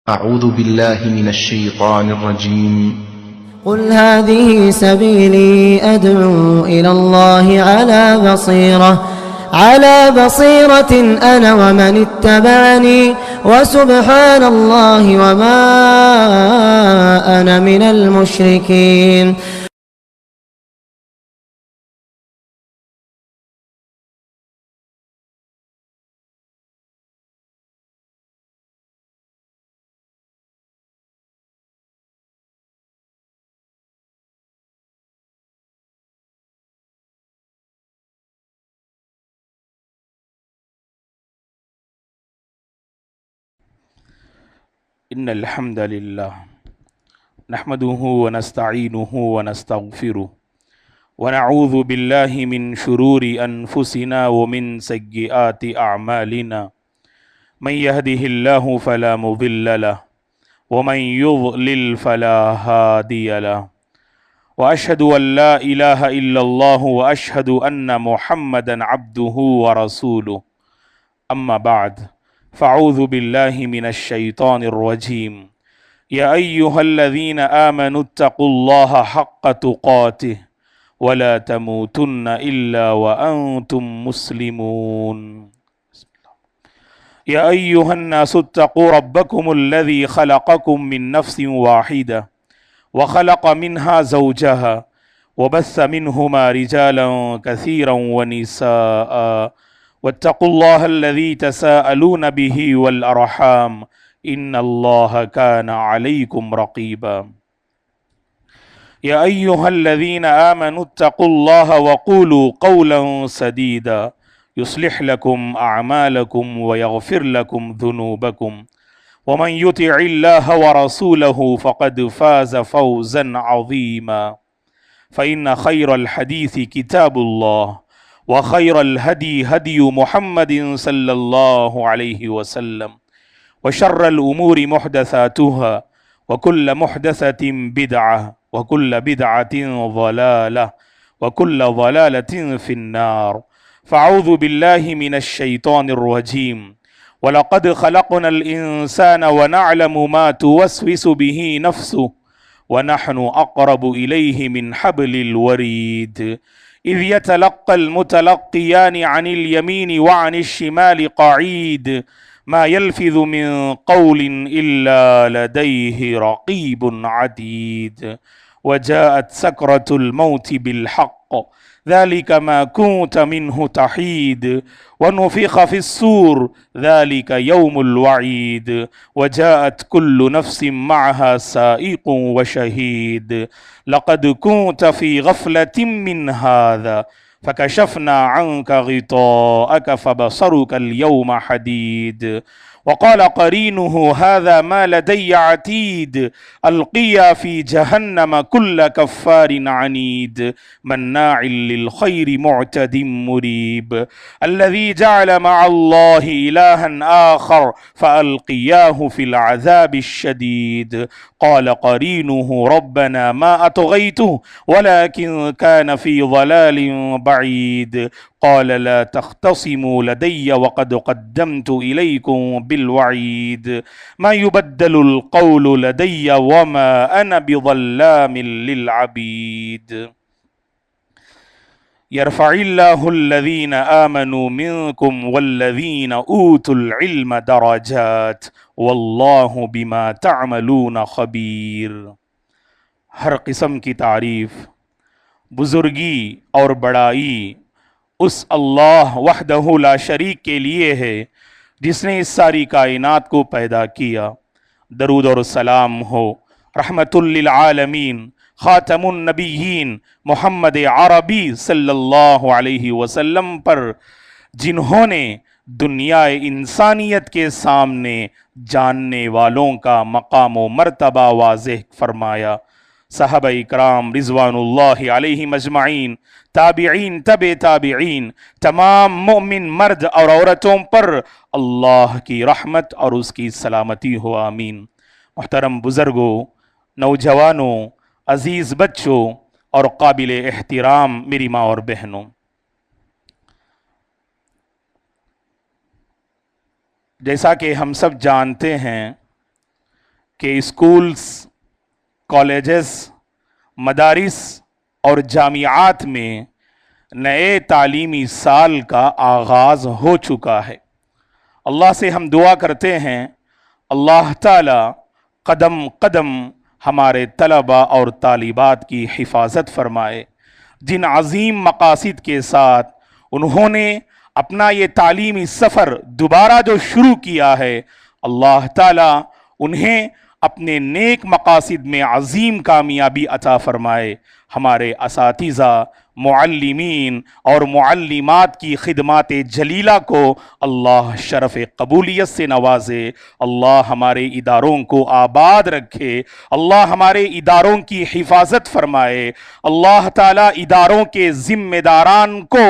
أعوذ بالله من الشيطان الرجيم. قل هذه سبيلي أدعو إلى الله على بصيرة أنا ومن اتبعني وسبحان الله وما أنا من المشركين. إن الحمد لله نحمده ونستعينه ونستغفره ونعوذ بالله من شرور أنفسنا ومن سيئات أعمالنا من يهده الله فلا مضل له ومن يضلل فلا هادي له وأشهد أن لا إله إلا الله وأشهد أن محمدا عبده ورسوله أما بعد فأعوذ بالله من الشيطان الرجيم يا أيها الذين آمنوا اتقوا الله حق تقاته ولا تموتن إلا وأنتم مسلمون. يا أيها الناس اتقوا ربكم الذي خلقكم من نفس واحدة وخلق منها زوجها وبث منهما رجالا كثيرا ونساء واتقوا الله الذي تساءلون به والأرحام إن الله كان عليكم رقيبا. يا أيها الذين آمنوا اتقوا الله وقولوا قولا سديدا يصلح لكم أعمالكم ويغفر لكم ذنوبكم ومن يطع الله ورسوله فقد فاز فوزا عظيما. فإن خير الحديث كتاب الله وخير الهدي هدي محمد صلى الله عليه وسلم وشر الأمور محدثاتها وكل محدثة بدعة وكل بدعة ضلالة وكل ضلالة في النار. فأعوذ بالله من الشيطان الرجيم ولقد خلقنا الإنسان ونعلم ما توسوس به نفسه ونحن أقرب إليه من حبل الوريد إذ يتلقى المتلقيان عن اليمين وعن الشمال قعيد ما يلفظ من قول إلا لديه رقيب عتيد وجاءت سكرة الموت بالحق ذلك ما كنت منه تحيد ونفخ في الصور ذلك يوم الوعيد وجاءت كل نفس معها سائق وشهيد لقد كنت في غفلة من هذا فكشفنا عنك غطاءك فبصرك اليوم حديد. وقال قرينه هذا ما لدي عتيد ألقيا في جهنم كل كفار عنيد مناع للخير معتد مريب الذي جعل مع الله إلها آخر فألقياه في العذاب الشديد. قال قرينه ربنا ما أطغيته ولكن كان في ضلال بعيد قال لا تختصموا لدي وقد قدمت إليكم بالوعيد ما يبدل القول لدي وما أنا بظلام للعبيد. يرفع الله الذين آمنوا منكم والذين أوتوا العلم درجات والله بما تعملون خبیر. ہر قسم کی تعریف، بزرگی اور بڑائی اس اللہ وحدہ لا شریک کے لیے ہے جس نے اس ساری کائنات کو پیدا کیا. درود اور سلام ہو رحمت للعالمین خاتم النبیین محمد عربی صلی اللہ علیہ وسلم پر، جنہوں نے دنیا انسانیت کے سامنے جاننے والوں کا مقام و مرتبہ واضح فرمایا. صحابہ اکرام رضوان اللہ علیہم اجمعین، تابعین، تبع تابعین، تمام مؤمن مرد اور عورتوں پر اللہ کی رحمت اور اس کی سلامتی ہو، آمین. محترم بزرگوں، نوجوانوں، عزیز بچوں اور قابل احترام میری ماں اور بہنوں، جیسا کہ ہم سب جانتے ہیں کہ اسکولز، کالجز، مدارس اور جامعات میں نئے تعلیمی سال کا آغاز ہو چکا ہے۔ اللہ سے ہم دعا کرتے ہیں اللہ تعالی قدم قدم ہمارے طلباء اور طالبات کی حفاظت فرمائے، جن عظیم مقاصد کے ساتھ انہوں نے اپنا یہ تعلیمی سفر دوبارہ جو شروع کیا ہے، اللہ تعالی انہیں اپنے نیک مقاصد میں عظیم کامیابی عطا فرمائے۔ ہمارے اساتذہ، معلمین اور معلمات کی خدمات جلیلہ کو اللہ شرف قبولیت سے نوازے، اللہ ہمارے اداروں کو آباد رکھے، اللہ ہمارے اداروں کی حفاظت فرمائے، اللہ تعالی اداروں کے ذمہ داران کو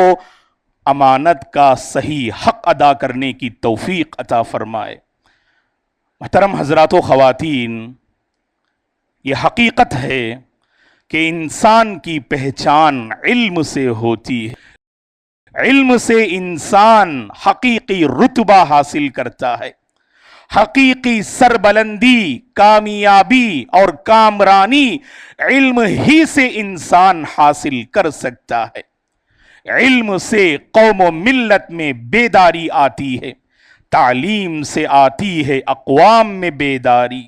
امانت کا صحیح حق ادا کرنے کی توفیق عطا فرمائے۔ محترم حضرات و خواتین، یہ حقیقت ہے کہ انسان کی پہچان علم سے ہوتی ہے، علم سے انسان حقیقی رتبہ حاصل کرتا ہے، حقیقی سربلندی، کامیابی اور کامرانی علم ہی سے انسان حاصل کر سکتا ہے۔ علم سے قوم و ملت میں بیداری آتی ہے، تعلیم سے آتی ہے اقوام میں بیداری،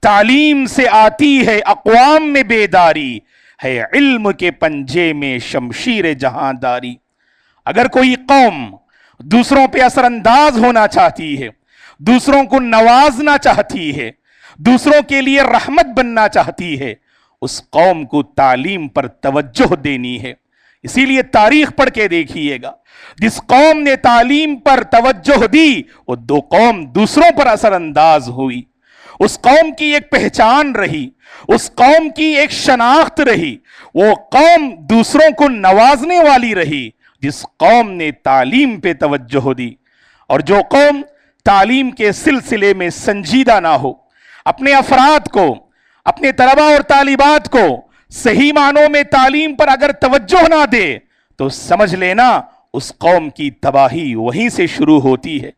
تعلیم سے آتی ہے اقوام میں بیداری، ہے علم کے پنجے میں شمشیر جہاں داری۔ اگر کوئی قوم دوسروں پہ اثر انداز ہونا چاہتی ہے، دوسروں کو نوازنا چاہتی ہے، دوسروں کے لیے رحمت بننا چاہتی ہے، اس قوم کو تعلیم پر توجہ دینی ہے۔ اسی لیے تاریخ پڑھ کے دیکھیے گا، جس قوم نے تعلیم پر توجہ دی وہ دو قوم دوسروں پر اثر انداز ہوئی، اس قوم کی ایک پہچان رہی، اس قوم کی ایک شناخت رہی، وہ قوم دوسروں کو نوازنے والی رہی جس قوم نے تعلیم پہ توجہ دی۔ اور جو قوم تعلیم کے سلسلے میں سنجیدہ نہ ہو، اپنے افراد کو، اپنے طلباء اور طالبات کو صحیح معنوں میں تعلیم پر اگر توجہ نہ دے تو سمجھ لینا اس قوم کی تباہی وہیں سے شروع ہوتی ہے،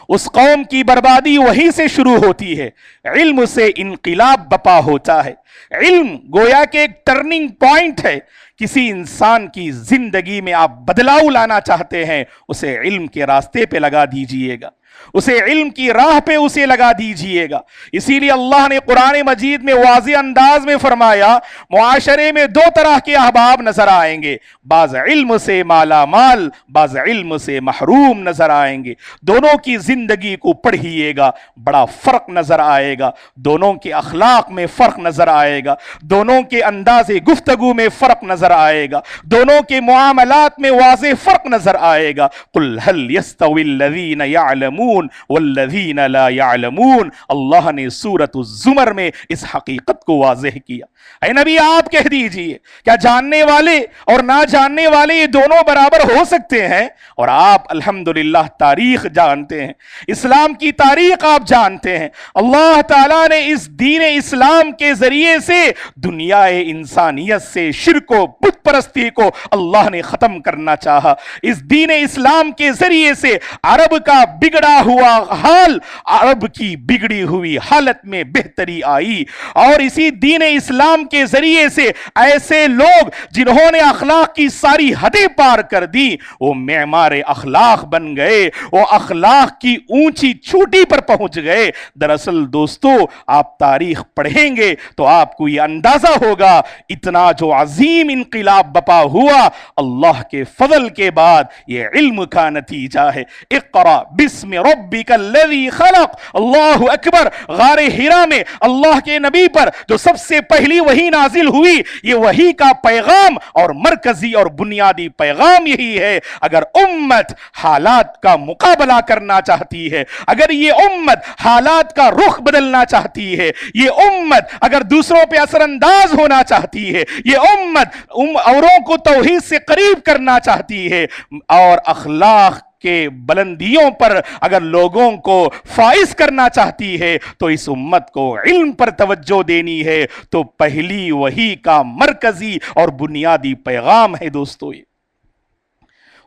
اس قوم کی بربادی وہیں سے شروع ہوتی ہے۔ علم سے انقلاب بپا ہوتا ہے، علم گویا کہ ایک ٹرننگ پوائنٹ ہے۔ کسی انسان کی زندگی میں آپ بدلاؤ لانا چاہتے ہیں، اسے علم کے راستے پہ لگا دیجئے گا، اسے علم کی راہ پہ اسے لگا دیجئے گا۔ اسی لیے اللہ نے قرآن مجید میں واضح انداز میں فرمایا، معاشرے میں دو طرح کے احباب نظر آئیں گے، بعض علم سے مالا مال، بعض علم سے محروم نظر آئیں گے۔ دونوں کی زندگی کو پڑھیے گا، بڑا فرق نظر آئے گا، دونوں کے اخلاق میں فرق نظر آئے گا، دونوں کے انداز گفتگو میں فرق نظر آئے گا، دونوں کے معاملات میں واضح فرق نظر آئے گا۔ قل هل يستوي الذين يعلمون والذین لا يعلمون، اللہ نے سورۃ الزمر میں اس حقیقت کو واضح کیا۔ اے نبی آپ کہہ دیجئے، کیا جاننے والے اور نہ جاننے والے یہ دونوں برابر ہو سکتے ہیں؟ اور آپ الحمدللہ تاریخ جانتے ہیں، اسلام کی تاریخ آپ جانتے ہیں۔ اللہ تعالیٰ نے اس دین اسلام کے ذریعے سے دنیا انسانیت سے شرک و بت پرستی کو اللہ نے ختم کرنا چاہا۔ اس دین اسلام کے ذریعے سے عرب کا بگڑا ہوا حال، عرب کی بگڑی ہوئی حالت میں بہتری آئی، اور اسی دین اسلام کے ذریعے سے ایسے لوگ جنہوں نے اخلاق کی ساری حدیں پار کر دی، وہ معمار اخلاق بن گئے، وہ اخلاق کی اونچی چوٹی پر پہنچ گئے۔ دراصل دوستو، آپ تاریخ پڑھیں گے تو آپ کو یہ اندازہ ہوگا، اتنا جو عظیم انقلاب بپا ہوا، اللہ کے فضل کے بعد یہ علم کا نتیجہ ہے۔ اقرأ بسم ربک الذی خلق، اللہ اکبر۔ غار حرا میں اللہ کے نبی پر جو سب سے پہلی وحی نازل ہوئی، یہ وحی کا پیغام اور مرکزی اور بنیادی پیغام یہی ہے، اگر امت حالات کا مقابلہ کرنا چاہتی ہے، اگر یہ امت حالات کا رخ بدلنا چاہتی ہے، یہ امت اگر دوسروں پہ اثر انداز ہونا چاہتی ہے، یہ امت اوروں کو توحید سے قریب کرنا چاہتی ہے، اور اخلاق کے بلندیوں پر اگر لوگوں کو فائز کرنا چاہتی ہے، تو اس امت کو علم پر توجہ دینی ہے۔ تو پہلی وحی کا مرکزی اور بنیادی پیغام ہے دوستو یہ۔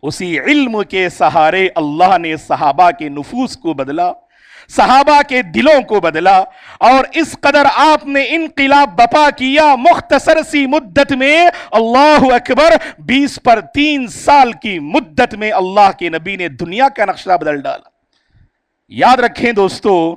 اسی علم کے سہارے اللہ نے صحابہ کے نفوس کو بدلا، صحابہ کے دلوں کو بدلا اور اس قدر آپ نے انقلاب بپا کیا مختصر سی مدت میں. اللہ اکبر، 20 پر 3 سال کی مدت میں اللہ کے نبی نے دنیا کا نقشہ بدل ڈالا. یاد رکھیں دوستو،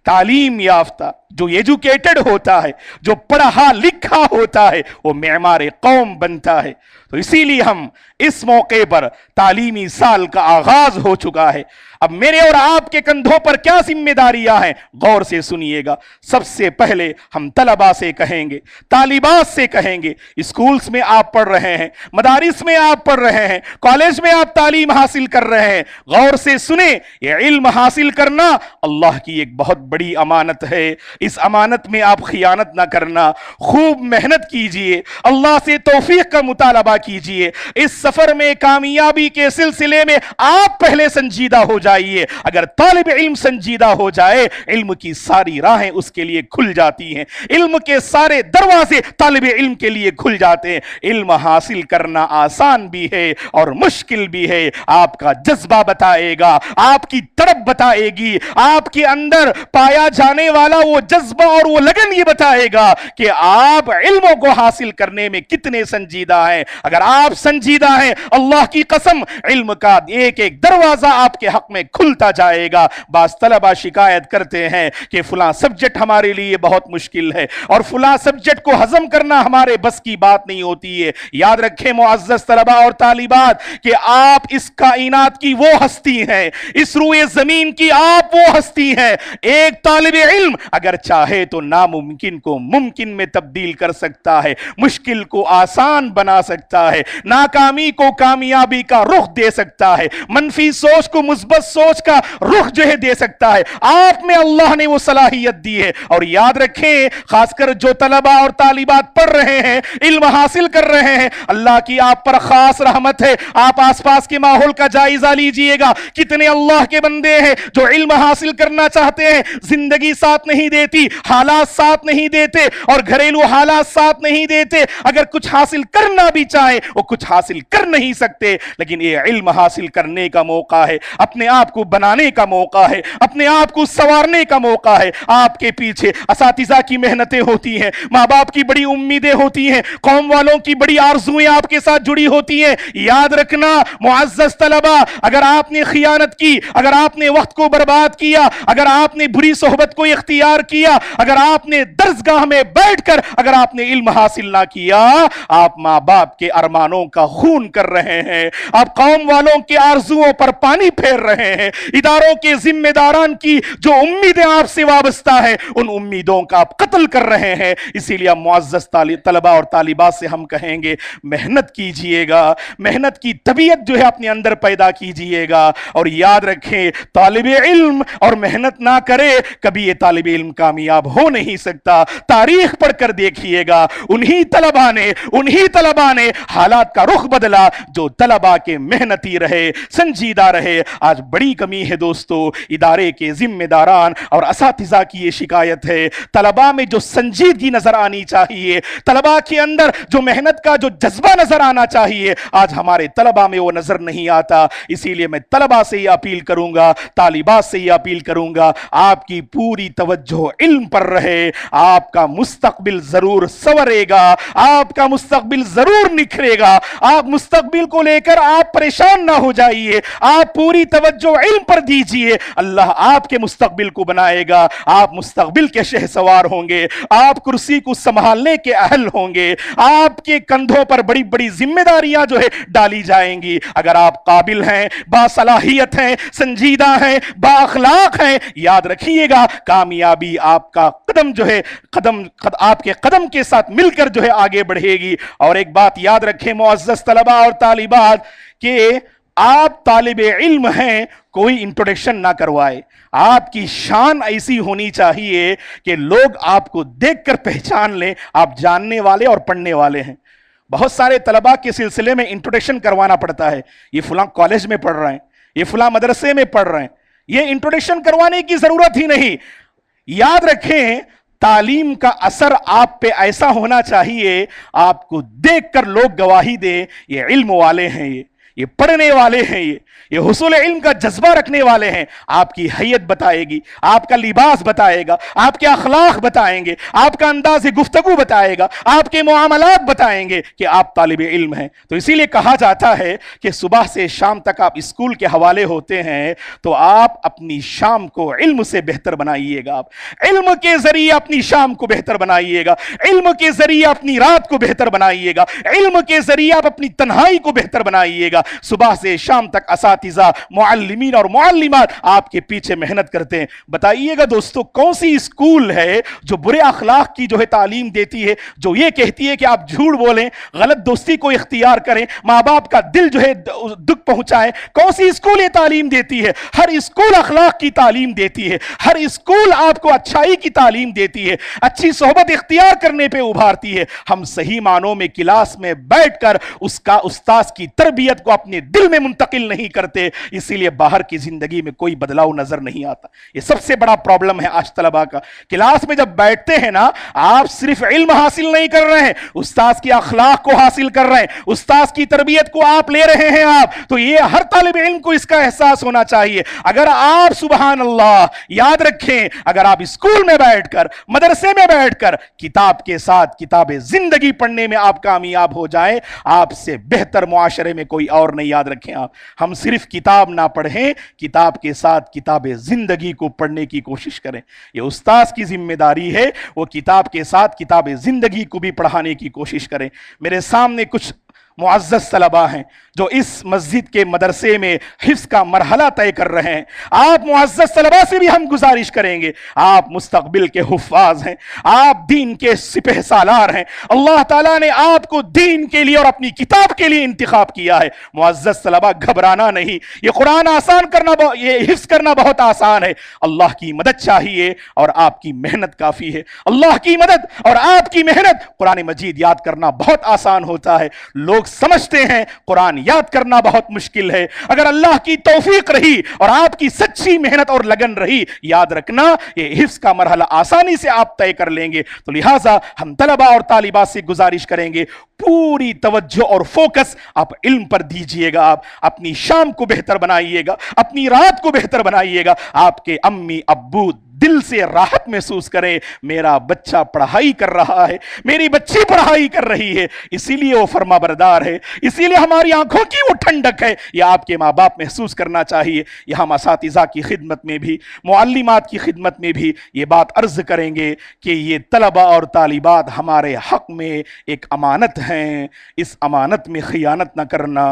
تعلیم یافتہ جو ایجوکیٹڈ ہوتا ہے، جو پڑھا لکھا ہوتا ہے، وہ معمار قوم بنتا ہے. تو اسی لیے ہم اس موقع پر تعلیمی سال کا آغاز ہو چکا ہے. اب میرے اور آپ کے کندھوں پر کیا ذمہ داریاں ہیں، غور سے سنیے گا. سب سے پہلے ہم طلباء سے کہیں گے، طالبات سے کہیں گے، اسکولز میں آپ پڑھ رہے ہیں، مدارس میں آپ پڑھ رہے ہیں، کالج میں آپ تعلیم حاصل کر رہے ہیں، غور سے سنیں. یہ علم حاصل کرنا اللہ کی ایک بہت بڑی امانت ہے. اس امانت میں آپ خیانت نہ کرنا. خوب محنت کیجئے، اللہ سے توفیق کا مطالبہ کیجئے. اس سفر میں کامیابی کے سلسلے میں آپ پہلے سنجیدہ ہو جائیے. اگر طالب علم سنجیدہ ہو جائے، علم کی ساری راہیں اس کے لیے کھل جاتی ہیں، علم کے سارے دروازے طالب علم کے لیے کھل جاتے ہیں. علم حاصل کرنا آسان بھی ہے اور مشکل بھی ہے. آپ کا جذبہ بتائے گا، آپ کی تڑپ بتائے گی، آپ کے اندر پایا جانے والا وہ جذبہ اور وہ لگن یہ بتائے گا کہ آپ علموں کو حاصل کرنے میں کتنے سنجیدہ ہیں. اگر آپ سنجیدہ ہیں، اللہ کی قسم علم کا ایک ایک دروازہ آپ کے حق میں کھلتا جائے گا. بعض طلبہ شکایت کرتے ہیں کہ فلاں سبجیکٹ ہمارے لیے بہت مشکل ہے اور فلاں سبجیکٹ کو ہضم کرنا ہمارے بس کی بات نہیں ہوتی ہے. یاد رکھیں معزز طلبہ اور طالبات کہ آپ اس کائنات کی وہ ہستی ہیں، اس روئے زمین کی آپ وہ ہستی ہیں. ایک طالب علم اگر چاہے تو ناممکن کو ممکن میں تبدیل کر سکتا ہے، مشکل کو آسان بنا سکتا ہے، ناکامی کو کامیابی کا رخ دے سکتا ہے، منفی سوچ کو مثبت سوچ کا رخ جو ہے دے سکتا ہے. آپ میں اللہ نے وہ صلاحیت دی ہے. اور یاد رکھیں خاص کر جو طلبہ اور طالبات پڑھ رہے ہیں، علم حاصل کر رہے ہیں، اللہ کی آپ پر خاص رحمت ہے. آپ آس پاس کے ماحول کا جائزہ لیجئے گا. کتنے اللہ کے بندے ہیں جو علم حاصل کرنا چاہتے ہیں، زندگی ساتھ نہیں دیتی، حالات ساتھ نہیں دیتے اور گھریلو حالات ساتھ نہیں دیتے. اگر کچھ حاصل کرنا بھی چاہے وہ کچھ حاصل کر نہیں سکتے. لیکن یہ علم حاصل کرنے کا موقع ہے، اپنے آپ کو بنانے کا موقع ہے، اپنے آپ کو سنوارنے کا موقع ہے. آپ کے پیچھے اساتذہ کی محنتیں ہوتی ہیں، ماں باپ کی بڑی امیدیں ہوتی ہیں، قوم والوں کی بڑی آرزویں آپ کے ساتھ جڑی ہوتی ہیں. یاد رکھنا معزز طلبہ، اگر آپ نے خیانت کی، اگر آپ نے وقت کو برباد کیا، اگر آپ نے بری صحبت کو اختیار کیا، اگر آپ نے درسگاہ میں بیٹھ کر اگر آپ نے علم حاصل نہ کیا، آپ ماں باپ کے ارمانوں کا خون کر رہے ہیں، آپ قوم والوں کے آرزوؤں پر پانی پھیر رہے ہیں، اداروں کے ذمہ داران کی جو امیدیں آپ سے وابستہ ہیں ان امیدوں کا آپ قتل کر رہے ہیں. اسی لیے معزز طلبہ اور طالبات سے ہم کہیں گے محنت کیجئے گا، محنت کی طبیعت جو ہے اپنے اندر پیدا کیجئے گا. اور یاد رکھیں طالب علم اور محنت نہ کرے کبھی یہ طالب علم کامیاب ہو نہیں سکتا. تاریخ پڑھ کر دیکھیے گا انہی طلبہ نے حالات کا رخ بدلا جو طلبہ کے محنتی رہے، سنجیدہ رہے. آج بڑی کمی ہے دوستو، ادارے کے ذمہ داران اور اساتذہ کی یہ شکایت ہے. طلبہ میں جو سنجیدگی نظر آنی چاہیے، طلبہ کے اندر جو محنت کا جو جذبہ نظر آنا چاہیے، آج ہمارے طلبہ میں وہ نظر نہیں آتا. اسی لیے میں طلبہ سے یہ اپیل کروں گا، طالبات سے یہ اپیل کروں گا، آپ کی پوری توجہ علم پر رہے. آپ کا مستقبل ضرور سنورے گا، آپ کا مستقبل ضرور نکھرے گا. آپ مستقبل کو لے کر آپ پریشان نہ ہو جائیے، آپ پوری توجہ علم پر دیجئے. اللہ آپ کے مستقبل کو بنائے گا، آپ مستقبل کے شہسوار ہوں گے، آپ کرسی کو سنبھالنے کے اہل ہوں گے، آپ کے کندھوں پر بڑی بڑی ذمہ داریاں جو ہے ڈالی جائیں گی. اگر آپ قابل ہیں، باصلاحیت ہیں، سنجیدہ ہیں، با اخلاق ہیں، یاد رکھیے گا کامیابی آپ کا قدم جو ہے آپ کے قدم کے ساتھ مل کر جو ہے آگے بڑھے گی. اور ایک بات یاد رکھیں معزز طلبہ اور طالبات کہ آپ طالب علم ہیں، کوئی انٹروڈکشن نہ کروائے. آپ کی شان ایسی ہونی چاہیے کہ لوگ آپ کو دیکھ کر پہچان لیں آپ جاننے والے اور پڑھنے والے ہیں. بہت سارے طلبہ کے سلسلے میں انٹروڈکشن کروانا پڑتا ہے، یہ فلاں کالج میں پڑھ رہے ہیں، یہ فلاں مدرسے میں پڑھ رہے ہیں. یہ انٹروڈکشن کروانے کی ضرورت ہی نہیں. یاد رکھیں تعلیم کا اثر آپ پہ ایسا ہونا چاہیے آپ کو دیکھ کر لوگ گواہی دیں یہ علم والے ہیں، یہ پڑھنے والے ہیں، یہ حصول علم کا جذبہ رکھنے والے ہیں، آپ کی حیت بتائے گی، آپ کا لباس بتائے گا، آپ کے اخلاق بتائیں گے، آپ کا انداز گفتگو بتائے گا، آپ کے معاملات بتائیں گے کہ آپ طالب علم ہیں۔ تو اسی لیے کہا جاتا ہے کہ صبح سے شام تک آپ اسکول کے حوالے ہوتے ہیں تو آپ اپنی شام کو علم سے بہتر بنائیے گا، آپ علم کے ذریعے اپنی شام کو بہتر بنائیے گا، علم کے ذریعے اپنی رات کو بہتر بنائیے گا، علم کے ذریعے آپ اپنی تنہائی کو بہتر بنائیے گا۔ صبح سے شام تک اساتذہ، معلمین اور معلمات آپ کے پیچھے محنت کرتے ہیں۔ بتائیے گا دوستو، کون سی اسکول ہے جو برے اخلاق کی جو ہے تعلیم دیتی ہے، جو یہ کہتی ہے کہ آپ جھوٹ بولیں، غلط دوستی کو اختیار کریں، ماں باپ کا دل جو ہے دکھ پہنچائیں؟ کون سی اسکول یہ تعلیم دیتی ہے؟ ہر اسکول اخلاق کی تعلیم دیتی ہے، ہر اسکول آپ کو اچھائی کی تعلیم دیتی ہے، اچھی صحبت اختیار کرنے پہ ابھارتی ہے۔ ہم صحیح معنوں میں کلاس میں بیٹھ کر اس کا استاذ کی تربیت کو اپنے دل میں منتقل نہیں کرتے، اسی لیے باہر کی زندگی میں کوئی بدلاؤ نظر نہیں آتا۔ یہ سب سے بڑا پرابلم ہے آج طلباء کا۔ کلاس میں جب بیٹھتے ہیں نا، آپ صرف علم حاصل نہیں کر رہے ہیں، استاذ کے اخلاق کو حاصل کر رہے ہیں، استاذ کی تربیت کو آپ لے رہے ہیں۔ آپ تو یہ ہر طالب علم کو اس کا احساس ہونا چاہیے۔ اگر آپ سبحان اللہ یاد رکھیں، اگر آپ اسکول میں بیٹھ کر، مدرسے میں بیٹھ کر کتاب کے ساتھ کتاب زندگی پڑھنے میں آپ کامیاب ہو جائیں، آپ سے بہتر معاشرے میں کوئی اور نہیں۔ یاد رکھیں آپ، ہم صرف کتاب نہ پڑھیں، کتاب کے ساتھ کتاب زندگی کو پڑھنے کی کوشش کریں۔ یہ استاذ کی ذمہ داری ہے، وہ کتاب کے ساتھ کتاب زندگی کو بھی پڑھانے کی کوشش کریں۔ میرے سامنے کچھ معزز طلباء ہیں جو اس مسجد کے مدرسے میں حفظ کا مرحلہ طے کر رہے ہیں۔ آپ معزز طلباء سے بھی ہم گزارش کریں گے، آپ مستقبل کے حفاظ ہیں، آپ دین کے سپہ سالار ہیں۔ اللہ تعالیٰ نے آپ کو دین کے لیے اور اپنی کتاب کے لیے انتخاب کیا ہے۔ معزز طلباء گھبرانا نہیں، یہ قرآن آسان کرنا، یہ حفظ کرنا بہت آسان ہے۔ اللہ کی مدد چاہیے اور آپ کی محنت کافی ہے۔ اللہ کی مدد اور آپ کی محنت، قرآن مجید یاد کرنا بہت آسان ہوتا ہے۔ لوگ سمجھتے ہیں قرآن یاد کرنا بہت مشکل ہے۔ اگر اللہ کی توفیق رہی اور آپ کی سچی محنت اور لگن رہی، یاد رکھنا یہ حفظ کا مرحلہ آسانی سے آپ طے کر لیں گے۔ تو لہٰذا ہم طلباء اور طالبات سے گزارش کریں گے، پوری توجہ اور فوکس آپ علم پر دیجئے گا۔ آپ اپنی شام کو بہتر بنائیے گا، اپنی رات کو بہتر بنائیے گا۔ آپ کے امی ابو دل سے راحت محسوس کریں، میرا بچہ پڑھائی کر رہا ہے، میری بچی پڑھائی کر رہی ہے، اسی لیے وہ فرما بردار ہے، اسی لیے ہماری آنکھوں کی وہ ٹھنڈک ہے۔ یہ آپ کے ماں باپ محسوس کرنا چاہیے۔ یہ ہم اساتذہ کی خدمت میں بھی، معلمات کی خدمت میں بھی یہ بات عرض کریں گے کہ یہ طلباء اور طالبات ہمارے حق میں ایک امانت ہیں، اس امانت میں خیانت نہ کرنا۔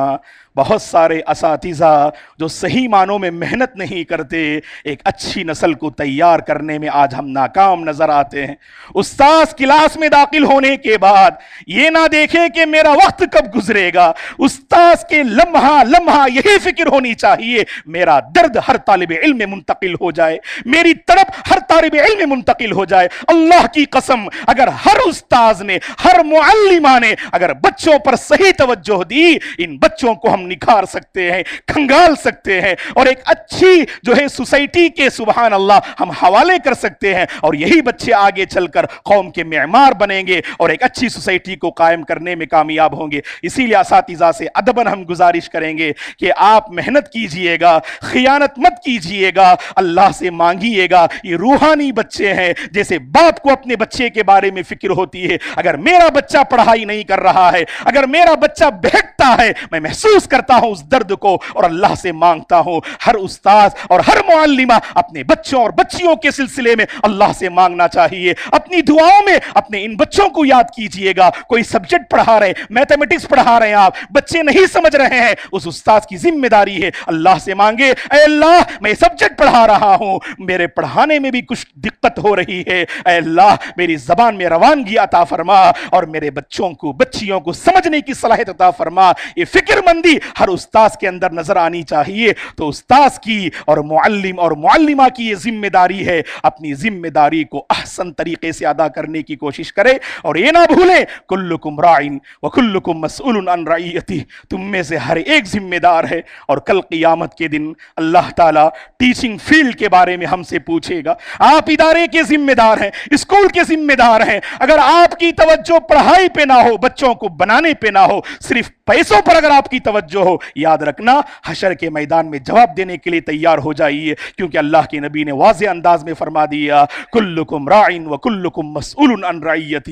بہت سارے اساتذہ جو صحیح معنوں میں محنت نہیں کرتے، ایک اچھی نسل کو تیار کرنے میں آج ہم ناکام نظر آتے ہیں۔ استاذ کلاس میں داخل ہونے کے بعد یہ نہ دیکھے کہ میرا وقت کب گزرے گا، استاذ کے لمحہ لمحہ یہی فکر ہونی چاہیے میرا درد ہر طالب علم میں منتقل ہو جائے، میری تڑپ ہر طالب علم میں منتقل ہو جائے۔ اللہ کی قسم، اگر ہر استاذ نے، ہر معلمہ نے اگر بچوں پر صحیح توجہ دی، ان بچوں کو ہم نکھار سکتے ہیں، کھنگال سکتے ہیں، اور ایک اچھی جو ہے سوسائٹی کے سبحان اللہ ہم حوالے کر سکتے ہیں، اور یہی بچے آگے چل کر قوم کے معمار بنیں گے اور ایک اچھی سوسائٹی کو قائم کرنے میں کامیاب ہوں گے۔ اسی لیے اساتذہ سے ادباً ہم گزارش کریں گے کہ آپ محنت کیجئے گا، خیانت مت کیجئے گا، اللہ سے مانگیے گا۔ یہ روحانی بچے ہیں، جیسے باپ کو اپنے بچے کے بارے میں فکر ہوتی ہے، اگر میرا بچہ پڑھائی نہیں کر رہا ہے، اگر میرا بچہ بہکتا ہے، میں محسوس کرتا ہوں اس درد کو اور اللہ سے مانگتا ہوں۔ ہر استاذ اور ہر معلمہ اپنے بچوں اور بچیوں کے سلسلے میں اللہ سے مانگنا چاہیے۔ اپنی دعاؤں میں اپنے ان بچوں کو یاد کیجئے گا۔ کوئی سبجیکٹ پڑھا رہے، میتھمیٹکس پڑھا رہے ہیں آپ، بچے نہیں سمجھ رہے ہیں، اس استاذ کی ذمہ داری ہے اللہ سے مانگے، اے اللہ میں سبجیکٹ پڑھا رہا ہوں، میرے پڑھانے میں بھی کچھ دقت ہو رہی ہے، اے اللہ میری زبان میں روانگی عطا فرما اور میرے بچوں کو بچیوں کو سمجھنے کی صلاحیت عطا فرما۔ یہ فکر مندی ہر استاذ کے اندر نظر آنی چاہیے۔ تو استاذ کی اور معلم اور معلمہ کی یہ ذمہ داری ہے، اپنی ذمہ داری کو احسن طریقے سے ادا کرنے کی کوشش کرے، اور یہ نہ بھولیں کلکم راعٍ وکلکم مسئول عن رعیتہ، تم میں سے ہر ایک ذمہ دار ہے، اور کل قیامت کے دن اللہ تعالیٰ ٹیچنگ فیلڈ کے بارے میں ہم سے پوچھے گا۔ آپ ادارے کے ذمہ دار ہیں، اسکول کے ذمہ دار ہیں، اگر آپ کی توجہ پڑھائی پہ نہ ہو، بچوں کو بنانے پہ نہ ہو، صرف پیسوں پر اگر آپ کی توجہ توجہ ہو، یاد رکھنا حشر کے میدان میں جواب دینے کے لیے تیار ہو جائیے، کیونکہ اللہ کے نبی نے واضح انداز میں فرما دیا کلکم راعٍ وکلکم مسئول عن رعیتہ۔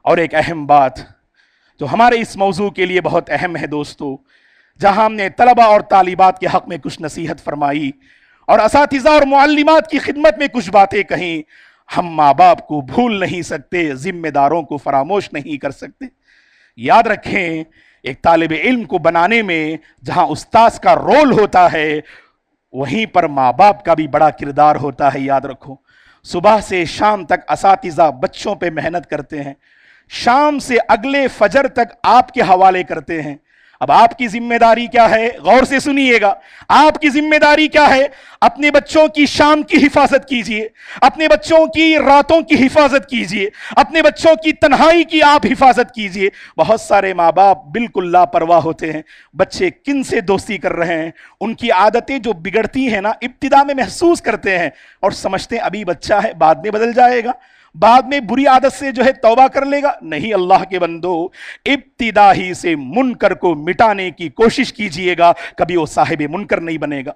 اور ایک اہم بات جو ہمارے اس موضوع کے لیے بہت اہم ہے دوستو، جہاں ہم نے طلبہ اور طالبات کے حق میں کچھ نصیحت فرمائی اور اساتذہ اور معلمات کی خدمت میں کچھ باتیں کہیں، ہم ماں باپ کو بھول نہیں سکتے، ذمہ داروں کو فراموش نہیں کر سکتے۔ یاد رکھیں ایک طالب علم کو بنانے میں جہاں استاذ کا رول ہوتا ہے وہیں پر ماں باپ کا بھی بڑا کردار ہوتا ہے۔ یاد رکھو صبح سے شام تک اساتذہ بچوں پہ محنت کرتے ہیں، شام سے اگلے فجر تک آپ کے حوالے کرتے ہیں۔ اب آپ کی ذمہ داری کیا ہے؟ غور سے سنیے گا، آپ کی ذمہ داری کیا ہے؟ اپنے بچوں کی شام کی حفاظت کیجئے، اپنے بچوں کی راتوں کی حفاظت کیجئے، اپنے بچوں کی تنہائی کی آپ حفاظت کیجئے۔ بہت سارے ماں باپ بالکل لاپرواہ ہوتے ہیں، بچے کن سے دوستی کر رہے ہیں، ان کی عادتیں جو بگڑتی ہیں نا ابتدا میں محسوس کرتے ہیں اور سمجھتے ہیں ابھی بچہ ہے بعد میں بدل جائے گا، بعد میں بری عادت سے جو ہے توبہ کر لے گا۔ نہیں اللہ کے بندو، ابتدا ہی سے منکر کو مٹانے کی کوشش کیجئے گا، کبھی وہ صاحب منکر نہیں بنے گا،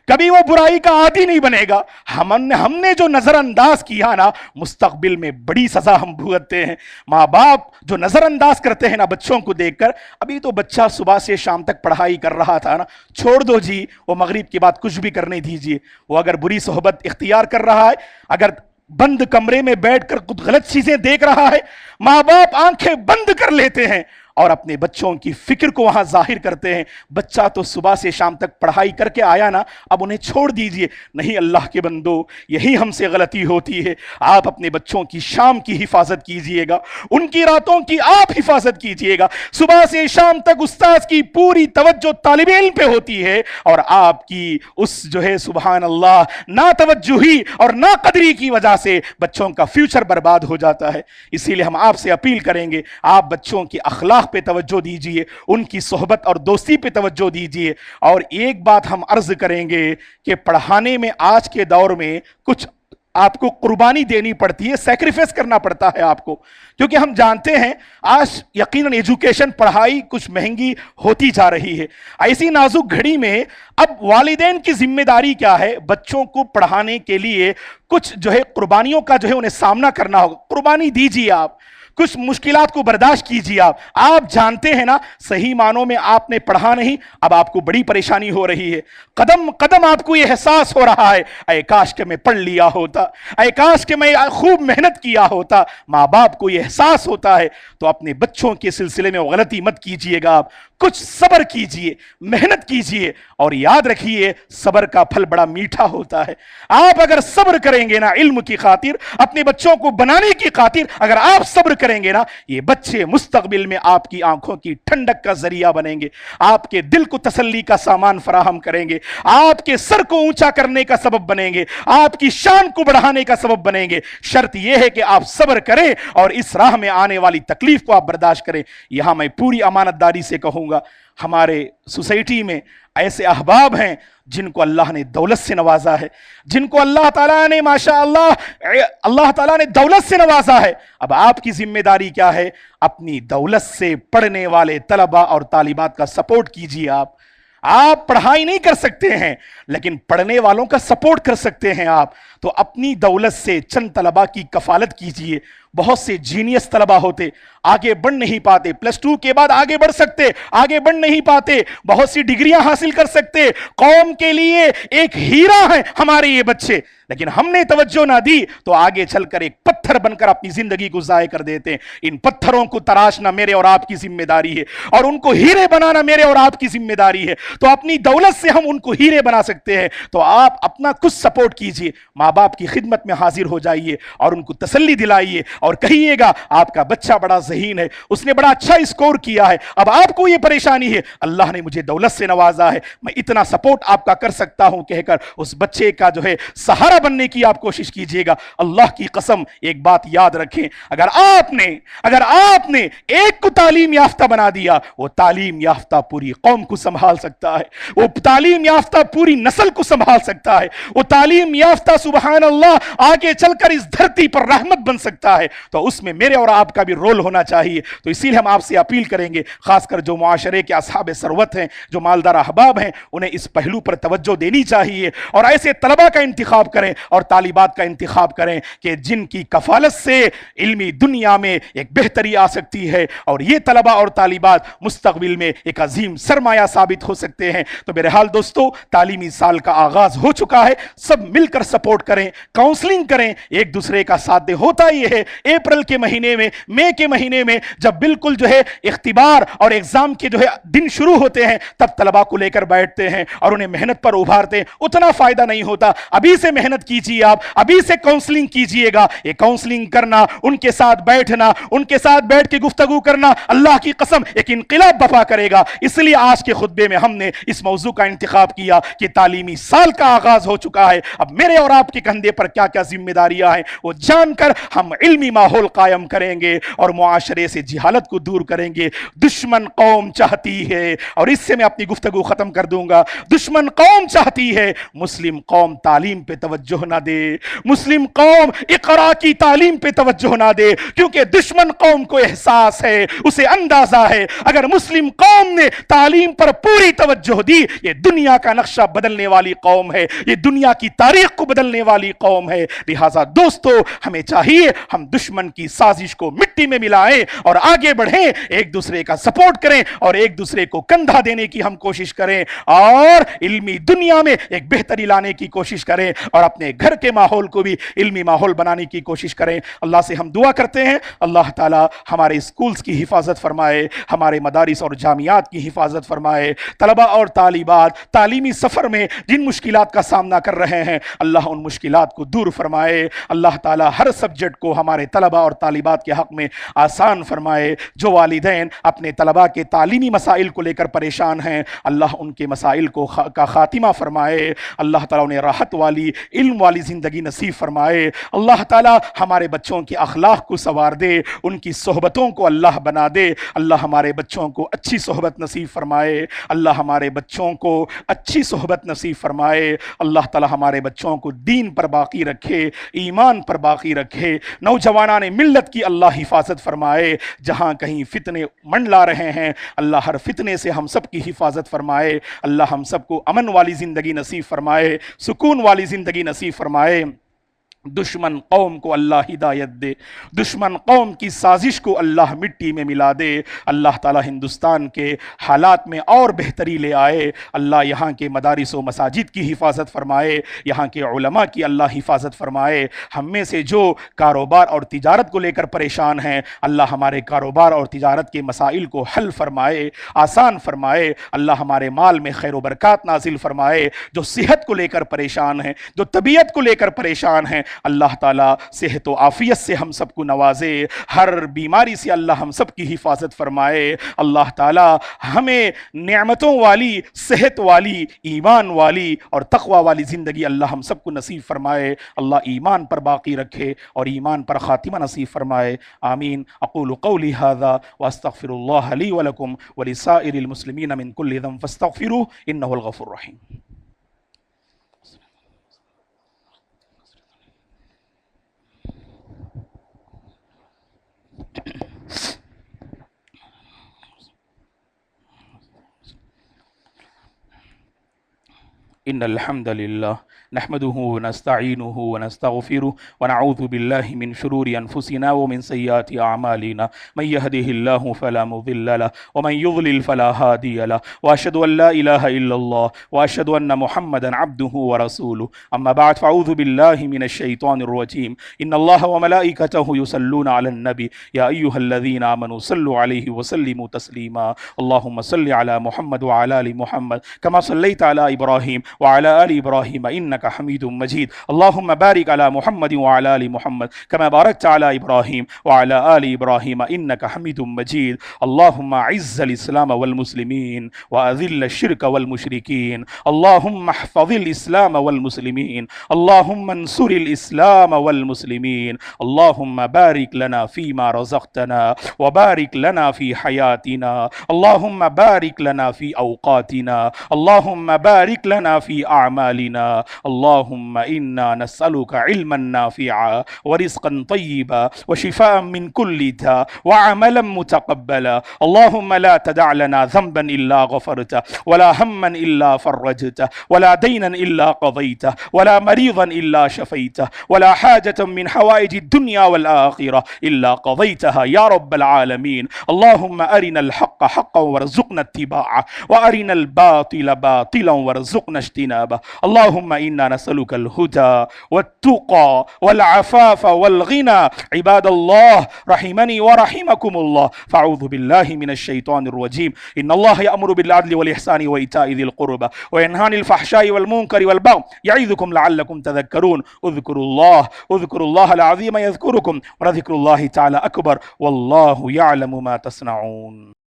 کبھی وہ برائی کا عادی نہیں بنے گا۔ ہم نے جو نظر انداز کیا نا مستقبل میں بڑی سزا ہم بھگتتے ہیں۔ ماں باپ جو نظر انداز کرتے ہیں نا بچوں کو دیکھ کر، ابھی تو بچہ صبح سے شام تک پڑھائی کر رہا تھا نا، چھوڑ دو جی، وہ مغرب کے بعد کچھ بھی کرنے دیجئے۔ وہ اگر بری صحبت اختیار کر رہا ہے، اگر بند کمرے میں بیٹھ کر کچھ غلط چیزیں دیکھ رہا ہے، ماں باپ آنکھیں بند کر لیتے ہیں اور اپنے بچوں کی فکر کو وہاں ظاہر کرتے ہیں۔ بچہ تو صبح سے شام تک پڑھائی کر کے آیا نا، اب انہیں چھوڑ دیجئے۔ نہیں اللہ کے بندو، یہی ہم سے غلطی ہوتی ہے۔ آپ اپنے بچوں کی شام کی حفاظت کیجئے گا، ان کی راتوں کی آپ حفاظت کیجئے گا۔ صبح سے شام تک استاذ کی پوری توجہ طالب علم پہ ہوتی ہے اور آپ کی اس جو ہے سبحان اللہ نا توجہی اور نا قدری کی وجہ سے بچوں کا فیوچر برباد ہو جاتا ہے۔ اسی لیے ہم آپ سے اپیل کریں گے، آپ بچوں کی اخلاق پہ توجہ دیجئے، ان کی صحبت اور دوستی پہ توجہ دیجئے۔ اور ایک بات ہم عرض کریں گے کہ پڑھانے میں آج کے دور میں کچھ آپ کو قربانی دینی پڑتی ہے، سیکریفائس کرنا پڑتا ہے آپ کو، کیونکہ ہم جانتے ہیں آج یقیناً ایجوکیشن پڑھائی کچھ مہنگی ہوتی جا رہی ہے۔ ایسی نازک گھڑی میں اب والدین کی ذمہ داری کیا ہے؟ بچوں کو پڑھانے کے لیے کچھ جو ہے قربانیوں کا جو ہے انہیں سامنا کرنا ہوگا۔ قربانی دیجیے، آپ کچھ مشکلات کو برداشت کیجیے۔ آپ جانتے ہیں نا صحیح معنوں میں آپ نے پڑھا نہیں، اب آپ کو بڑی پریشانی ہو رہی ہے، قدم قدم آپ کو یہ احساس ہو رہا ہے اے کاش کہ میں پڑھ لیا ہوتا، اے کاش کہ میں خوب محنت کیا ہوتا۔ ماں باپ کو یہ احساس ہوتا ہے تو اپنے بچوں کے سلسلے میں غلطی مت کیجیے گا، آپ کچھ صبر کیجیے، محنت کیجیے اور یاد رکھیے صبر کا پھل بڑا میٹھا ہوتا ہے۔ آپ اگر صبر کریں گے نا علم کی خاطر، اپنے بچوں کو بنانے کی خاطر اگر آپ صبر کریں گے نا، یہ بچے مستقبل میں آپ کی آنکھوں کی ٹھنڈک کا ذریعہ بنیں گے، آپ کے دل کو تسلی کا سامان فراہم کریں گے، آپ کے سر کو اونچا کرنے کا سبب بنیں گے، آپ کی شان کو بڑھانے کا سبب بنیں گے۔ شرط یہ ہے کہ آپ صبر کریں اور اس راہ میں آنے والی تکلیف کو آپ برداشت کریں۔ یہاں میں پوری امانت داری سے کہوں گا، ہمارے سوسائٹی میں ایسے احباب ہیں جن کو اللہ نے دولت سے نوازا ہے، جن کو اللہ تعالیٰ نے اللہ تعالیٰ نے دولت سے نوازا ہے۔ اب آپ کی ذمہ داری کیا ہے؟ اپنی دولت سے پڑھنے والے طلبہ اور طالبات کا سپورٹ کیجیے۔ آپ پڑھائی نہیں کر سکتے ہیں لیکن پڑھنے والوں کا سپورٹ کر سکتے ہیں۔ آپ تو اپنی دولت سے چند طلبہ کی کفالت کیجیے۔ بہت سے جینیس طلبہ ہوتے آگے بڑھ نہیں پاتے، +2 کے بعد آگے بڑھ سکتے، آگے بڑھ نہیں پاتے، بہت سی ڈگریاں حاصل کر سکتے، قوم کے لیے ایک ہیرا ہیں ہمارے یہ بچے، لیکن ہم نے توجہ نہ دی تو آگے چل کر ایک پتھر بن کر اپنی زندگی کو ضائع کر دیتے ہیں۔ ان پتھروں کو تراشنا میرے اور آپ کی ذمہ داری ہے اور ان کو ہیرے بنانا میرے اور آپ کی ذمہ داری ہے۔ تو اپنی دولت سے ہم ان کو ہیرے بنا سکتے ہیں، تو آپ اپنا کچھ سپورٹ کیجئے، ماں باپ کی خدمت میں حاضر ہو جائیے اور ان کو تسلی دلائیے اور کہیے گا آپ کا بچہ بڑا ذہین ہے، اس نے بڑا اچھا اسکور کیا ہے، اب آپ کو یہ پریشانی ہے، اللہ نے مجھے دولت سے نوازا ہے، میں اتنا سپورٹ آپ کا کر سکتا ہوں کہہ کر اس بچے کا جو ہے سہارا بننے کی آپ کوشش کیجئے گا۔ اللہ کی قسم ایک بات یاد رکھیں، اگر آپ نے ایک کو تعلیم یافتہ بنا دیا، وہ تعلیم یافتہ پوری قوم کو سنبھال سکتا ہے، وہ تعلیم یافتہ پوری نسل کو سنبھال سکتا ہے، وہ تعلیم یافتہ سبحان سبحان اللہ آگے چل کر اس دھرتی پر رحمت بن سکتا ہے، تو اس میں میرے اور آپ کا بھی رول ہونا چاہیے۔ تو اسی لیے ہم آپ سے اپیل کریں گے، خاص کر جو معاشرے کے اصحاب ثروت ہیں، جو مالدار احباب ہیں، انہیں اس پہلو پر توجہ دینی چاہیے اور ایسے طلباء کا انتخاب کریں اور طالبات کا انتخاب کریں کہ جن کی کفالت سے علمی دنیا میں ایک بہتری آ سکتی ہے، اور یہ طلباء اور طالبات مستقبل میں ایک عظیم سرمایہ ثابت ہو سکتے ہیں۔ تو بہرحال دوستو، تعلیمی سال کا آغاز ہو چکا ہے، سب مل کر سپورٹ کریں، کاؤنسلنگ کریں، ایک دوسرے کا ساتھ دیں۔ ہوتا یہ ہے اپریل کے مہینے میں، مئی کے مہینے میں جب بالکل اختبار اور ایگزام کے دن شروع ہوتے ہیں، تب طلباء کو لے کر بیٹھتے ہیں اور انہیں محنت پر ابھارتے ہیں، اتنا فائدہ نہیں ہوتا۔ ابھی سے محنت کیجیے، آپ ابھی سے کاؤنسلنگ کیجیے گا۔ یہ کاؤنسلنگ کرنا، ان کے ساتھ بیٹھنا، ان کے ساتھ بیٹھ کے گفتگو کرنا، اللہ کی قسم ایک انقلاب برپا کرے گا۔ اس لیے آج کے خطبے میں ہم نے اس موضوع کا انتخاب کیا کہ تعلیمی سال کا آغاز ہو چکا ہے، اب میرے اور آپ کے کندھے پر کیا کیا ذمہ داریاں ہیں وہ جان کر ہم علمی ماحول قائم کریں گے اور معاشرے سے جہالت کو دور کریں گے۔ دشمن قوم چاہتی ہے، اور اس سے میں اپنی گفتگو ختم کر دوں گا، دشمن قوم چاہتی ہے مسلم قوم تعلیم پہ توجہ نہ دے، مسلم قوم اقرا کی تعلیم پہ توجہ نہ دے، کیونکہ دشمن قوم کو احساس ہے، اسے اندازہ ہے اگر مسلم قوم نے تعلیم پر پوری توجہ دی، یہ دنیا کا نقشہ بدلنے والی قوم ہے، یہ دنیا کی تاریخ کو بدلنے والی قوم ہے۔ لہٰذا دوستو، ہمیں چاہیے ہم دشمن کی سازش کو مٹی میں ملائیں اور آگے بڑھیں، ایک دوسرے کا سپورٹ کریں اور ایک دوسرے کو کندھا دینے کی ہم کوشش کریں اور علمی دنیا میں ایک بہتری لانے کی کوشش کریں اور اپنے گھر کے ماحول کو بھی علمی ماحول بنانے کی کوشش کریں۔ اللہ سے ہم دعا کرتے ہیں اللہ تعالی ہمارے اسکولز کی حفاظت فرمائے، ہمارے مدارس اور جامعات کی حفاظت فرمائے، طلباء اور طالبات تعلیمی سفر میں جن مشکلات کا سامنا کر رہے ہیں اللہ ان مشکلات کو دور فرمائے، اللہ تعالی ہر سبجیکٹ کو ہمارے طلباء اور طالبات کے حق میں آسان فرمائے۔ جو والدین اپنے طلباء کے تعلیمی مسائل کو لے کر پریشان ہیں اللہ ان کے مسائل کا خاتمہ فرمائے، اللہ تعالیٰ انہیں راحت والی علم والی زندگی نصیب فرمائے، اللہ تعالیٰ ہمارے بچوں کے اخلاق کو سنوار دے، ان کی صحبتوں کو اللہ بنا دے، اللہ ہمارے بچوں کو اچھی صحبت نصیب فرمائے، اللہ ہمارے بچوں کو اچھی صحبت نصیب فرمائے، اللہ تعالیٰ ہمارے بچوں کو دین پر باقی رکھے، ایمان پر باقی رکھے، نوجوانان ملت کی اللہ حفاظت فرمائے، جہاں کہیں فتنے منڈلا رہے ہیں اللہ ہر فتنے سے ہم سب کی حفاظت فرمائے، اللہ ہم سب کو امن والی زندگی نصیب فرمائے، سکون والی زندگی نصیب فرمائے۔ دشمن قوم کو اللہ ہدایت دے، دشمن قوم کی سازش کو اللہ مٹی میں ملا دے، اللہ تعالی ہندوستان کے حالات میں اور بہتری لے آئے، اللہ یہاں کے مدارس و مساجد کی حفاظت فرمائے، یہاں کے علماء کی اللہ حفاظت فرمائے، ہم میں سے جو کاروبار اور تجارت کو لے کر پریشان ہیں اللہ ہمارے کاروبار اور تجارت کے مسائل کو حل فرمائے، آسان فرمائے، اللہ ہمارے مال میں خیر و برکات نازل فرمائے، جو صحت کو لے کر پریشان ہیں، جو طبیعت کو لے کر پریشان ہیں اللہ تعالیٰ صحت و عافیت سے ہم سب کو نوازے، ہر بیماری سے اللہ ہم سب کی حفاظت فرمائے، اللہ تعالیٰ ہمیں نعمتوں والی، صحت والی، ایمان والی اور تقوی والی زندگی اللہ ہم سب کو نصیب فرمائے، اللہ ایمان پر باقی رکھے اور ایمان پر خاتمہ نصیب فرمائے، آمین۔ اقول قولی ھذا واستغفر اللہ لی ولکم ولسائر المسلمین من کل ذنب فاستغفروہ انہ الغفور الرحیم۔ ان الحمد للہ نحمده ونستعینه ونستغفره ونعوذ باللہ من شرور انفسنا ومن سیئات اعمالنا من يهده الله فلا مضل له ومن يضلل فلا هادي له واشهد ان لا اله الا الله واشهد ان محمدا عبده ورسوله اما بعد فاعوذ باللہ من الشیطان الرجیم ان الله وملائکته يصلون على النبی یا ایها الذین آمنوا صلوا علیہ وسلموا تسلیما اللهم صل على محمد وعلى آل محمد كما صليت على ابراہیم وعلى آل ابراہیم انك حمید مجید اللهم بارک على محمد وعلى آل محمد كما بارکت على ابراہیم وعلى آل ابراہیم انك حمید مجید اللهم اعز الاسلام والمسلمین واذل الشرك والمشرکین اللهم احفظ الاسلام والمسلمین اللهم انصر الاسلام والمسلمین اللهم بارک لنا فيما رزقتنا وبارک لنا في حياتنا اللهم بارک لنا في اوقاتنا اللهم بارک لنا في اعمالنا اللهم إنا نسألك علما نافعا ورزقا طيبا وشفاء من كل داء وعملا متقبلا. اللهم لا تدع لنا ذنبا إلا غفرته ولا هما إلا فرجته ولا دينا إلا قضيته ولا مريضا إلا شفيته ولا حاجة من حوائج الدنيا والآخرة إلا قضيتها يا رب العالمين. اللهم أرنا الحق حقا وارزقنا اتباعه وأرنا الباطل باطلا وارزقنا اجتنابه. اللهم إنا نسألك الهدى والتقى والعفاف والغنى. عباد الله رحمني ورحمكم الله، فاعوذ بالله من الشيطان الرجيم. إن الله يأمر بالعدل والإحسان وإيتاء ذي القربى وينهى عن الفحشاء والمنكر والبغي يعظكم لعلكم تذكرون. اذكروا الله العظيم يذكركم ولذكر الله تعالى أكبر والله يعلم ما تصنعون.